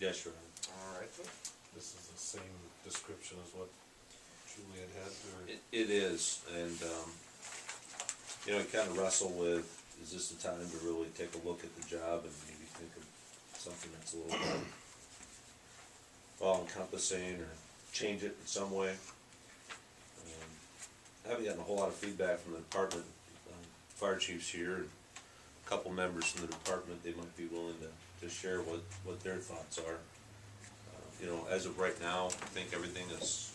Yes, sir. All right. This is the same description as what Juliet had, or? It is, and, you know, you kind of wrestle with, is this the time to really take a look at the job and maybe think of something that's a little more all-encompassing, or change it in some way. I haven't gotten a whole lot of feedback from the department. Fire chief's here, and a couple members from the department, they might be willing to share what their thoughts are. You know, as of right now, I think everything is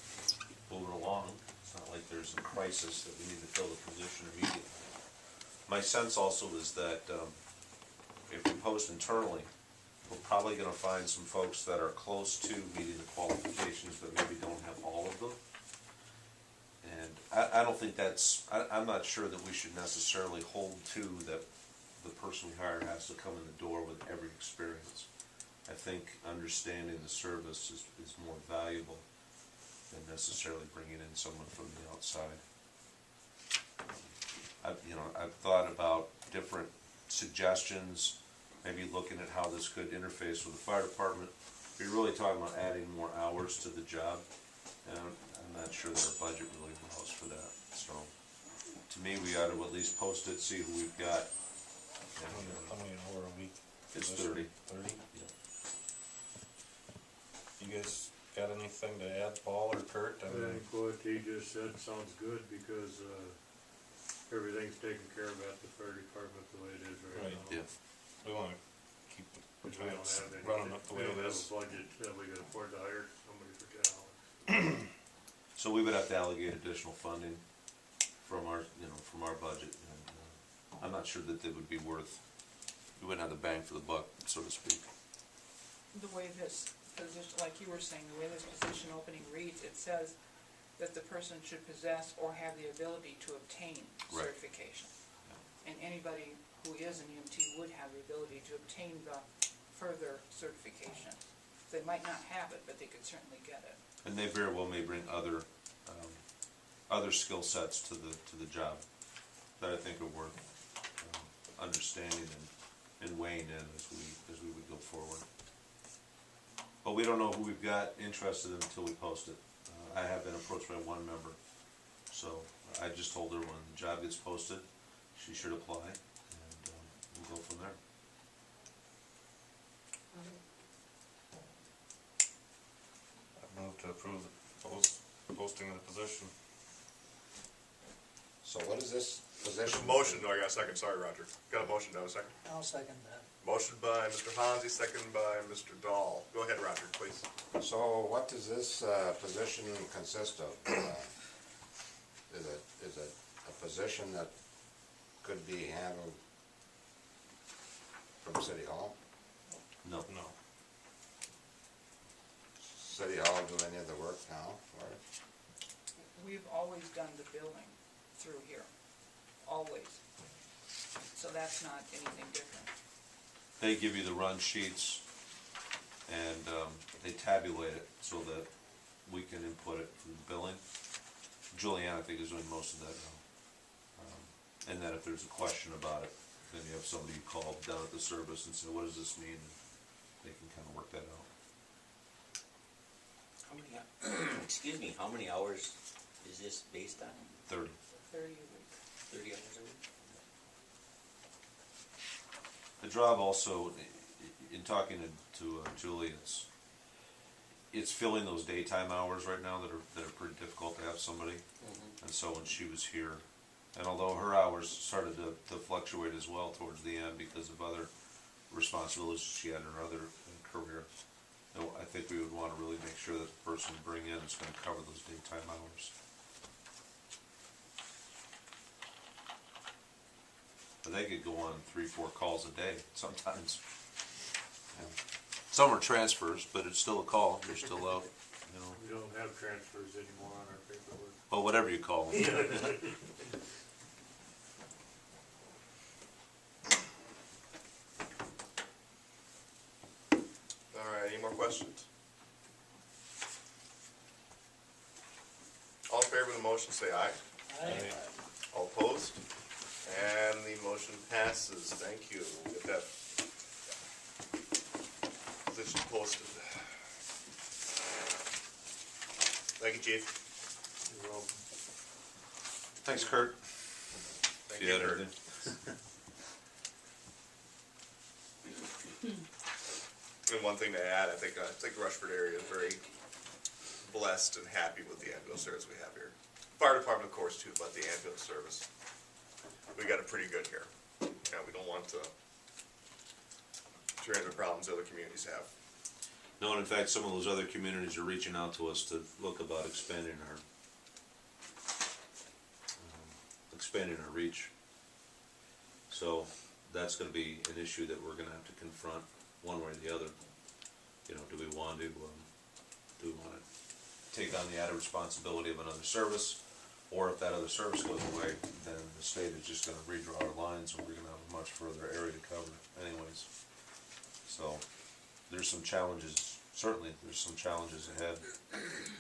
moving along. It's not like there's a crisis that we need to fill the position immediately. My sense also is that if we post internally, we're probably gonna find some folks that are close to meeting the qualifications, but maybe don't have all of them. And I don't think I'm not sure that we should necessarily hold to that the person we hire has to come in the door with every experience. I think understanding the service is more valuable than necessarily bringing in someone from the outside. I've thought about different suggestions, maybe looking at how this could interface with the fire department. We're really talking about adding more hours to the job, and I'm not sure that our budget really allows for that. So, to me, we ought to at least post it, see who we've got. How many an hour a week? It's position? 30. 30? You guys got anything to add, Paul or Kurt? I think what he just said sounds good, because, everything's taken care of at the fire department the way it is right now. Yeah. We wanna keep the Which we don't plants have any, running up the we way don't it have is. a budget that we can afford to hire somebody for 10 hours. So we would have to allocate additional funding from our budget, and I'm not sure that it would be worth, we wouldn't have the bang for the buck, so to speak. The way this position, like you were saying, the way this position opening reads, it says that the person should possess or have the ability to obtain Right. certification. And anybody who is an EMT would have the ability to obtain the further certification. They might not have it, but they could certainly get it. And they very well may bring other skill sets to the job that I think are worth understanding and weighing in as we would go forward. But we don't know who we've got interested in until we post it. I have been approached by one member, so I just told her when the job gets posted, she should apply, and we'll go from there. I move to approve the posting of the position. So what is this position? Motion, do I got a second? Sorry, Roger. Got a motion, do I have a second? I'll second that. Motion by Mr. Hansi, second by Mr. Dahl. Go ahead, Roger, please. So what does this position consist of? Is it a position that could be handled from City Hall? No. No. City Hall do any of the work now for it? We've always done the billing through here, always. So that's not anything different. They give you the run sheets, and they tabulate it so that we can input it for the billing. Julianne, I think, is doing most of that now. And then if there's a question about it, then you have somebody you call down at the service and say, what does this mean? And they can kind of work that out. How many, excuse me, how many hours is this based on? 30. 30 a week. 30 hours a week? The job also, in talking to Julie, it's filling those daytime hours right now that are pretty difficult to have somebody. And so when she was here, and although her hours started to fluctuate as well towards the end because of other responsibilities she had in her other career, I think we would want to really make sure that the person we bring in is going to cover those daytime hours. But they could go on 3-4 calls a day sometimes. Yeah. Some are transfers, but it's still a call. You're still out, you know. We don't have transfers anymore on our paperwork. Well, whatever you call them. All right, any more questions? All in favor of the motion, say aye. Aye. All opposed? And the motion passes. Thank you. We'll get that position posted. Thank you, Chief. You're welcome. Thanks, Kurt. Thank Yeah, you, Kurt. everything. And one thing to add, I think Rushford area is very blessed and happy with the ambulance service we have here. Fire department, of course, too, but the ambulance service, we got it pretty good here. And we don't want to turn into problems other communities have. No, and in fact, some of those other communities are reaching out to us to look about expanding our reach. So that's gonna be an issue that we're gonna have to confront one way or the other. You know, do we want to take on the added responsibility of another service? Or if that other service goes away, then the state is just gonna redraw our lines and we're gonna have a much further area to cover anyways. So there's some challenges, certainly there's some challenges ahead.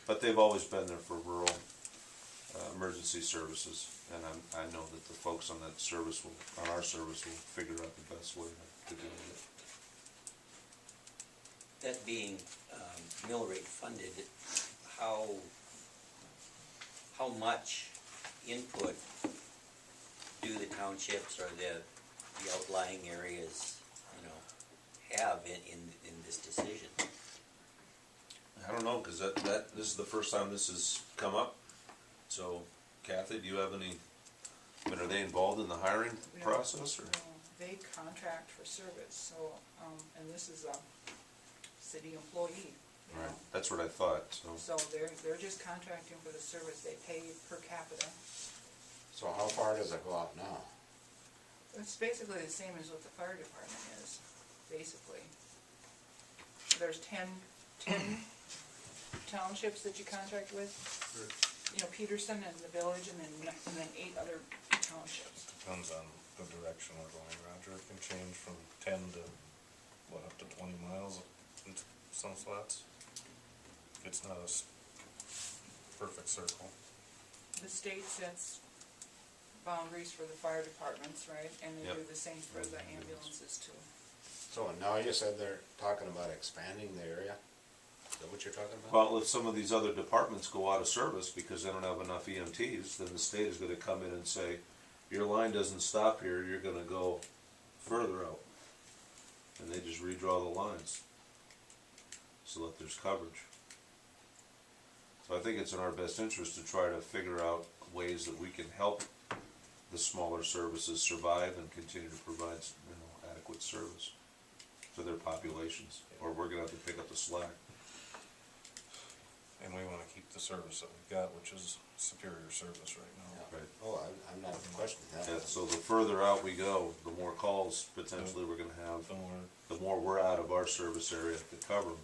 But they've always been there for rural emergency services. And I know that the folks on that service on our service will figure out the best way to deal with it. That being mill rate funded, how much input do the townships or the outlying areas, have in this decision? I don't know, cause this is the first time this has come up. So Kathy, do you have any, are they involved in the hiring process or? No, they contract for service, so, and this is a city employee. Right, that's what I thought, so. So they're just contracting for the service, they pay per capita. So how far does it go out now? It's basically the same as what the fire department is, basically. There's 10 townships that you contract with. Peterson and the village, and then 8 other townships. Depends on the direction we're going, Roger. It can change from 10 to, up to 20 miles in some flats. It's not a perfect circle. The state sets boundaries for the fire departments, right? And they do Yep. the same for the ambulances too. So now you said they're talking about expanding the area? Is that what you're talking about? Well, if some of these other departments go out of service because they don't have enough EMTs, then the state is gonna come in and say, your line doesn't stop here, you're gonna go further out. And they just redraw the lines so that there's coverage. So I think it's in our best interest to try to figure out ways that we can help the smaller services survive and continue to provide, adequate service to their populations, or we're gonna have to pick up the slack. And we wanna keep the service that we've got, which is superior service right now. Right. Oh, I'm not questioning that. Yeah, so the further out we go, the more calls potentially we're gonna have, the more we're out of our service area to cover them.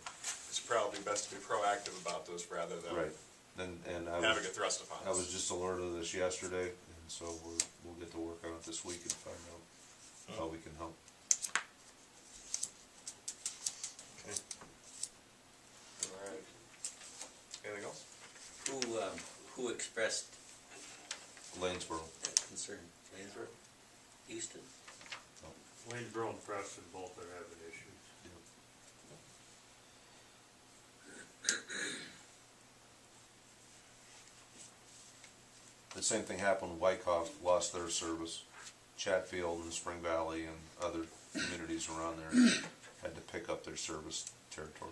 It's probably best to be proactive about this rather than And having it thrust upon us. I was just alerted of this yesterday, and so we'll get to work on it this week and find out how we can help. Okay. Alright. Anything else? Who expressed Lanesboro. that concern? Lanesboro? Houston? Waynesboro and Preston both are having issues. The same thing happened, Wyckoff lost their service. Chatfield and Spring Valley and other communities around there had to pick up their service territory.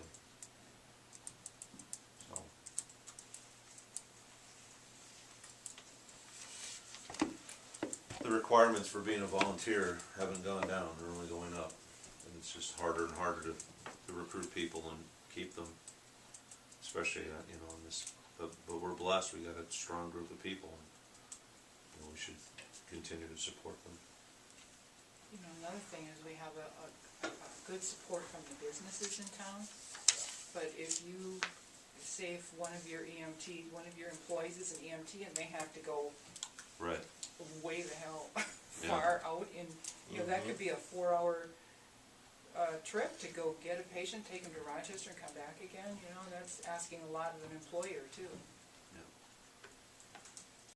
So. The requirements for being a volunteer haven't gone down, they're only going up. And it's just harder and harder to recruit people and keep them, especially, in this, but we're blessed, we got a strong group of people. And, we should continue to support them. Another thing is we have a good support from the businesses in town. But if you, say if one of your employees is an EMT and they have to go Right. way the hell far out in, that could be a 4-hour trip to go get a patient, take him to Rochester and come back again, that's asking a lot of an employer too.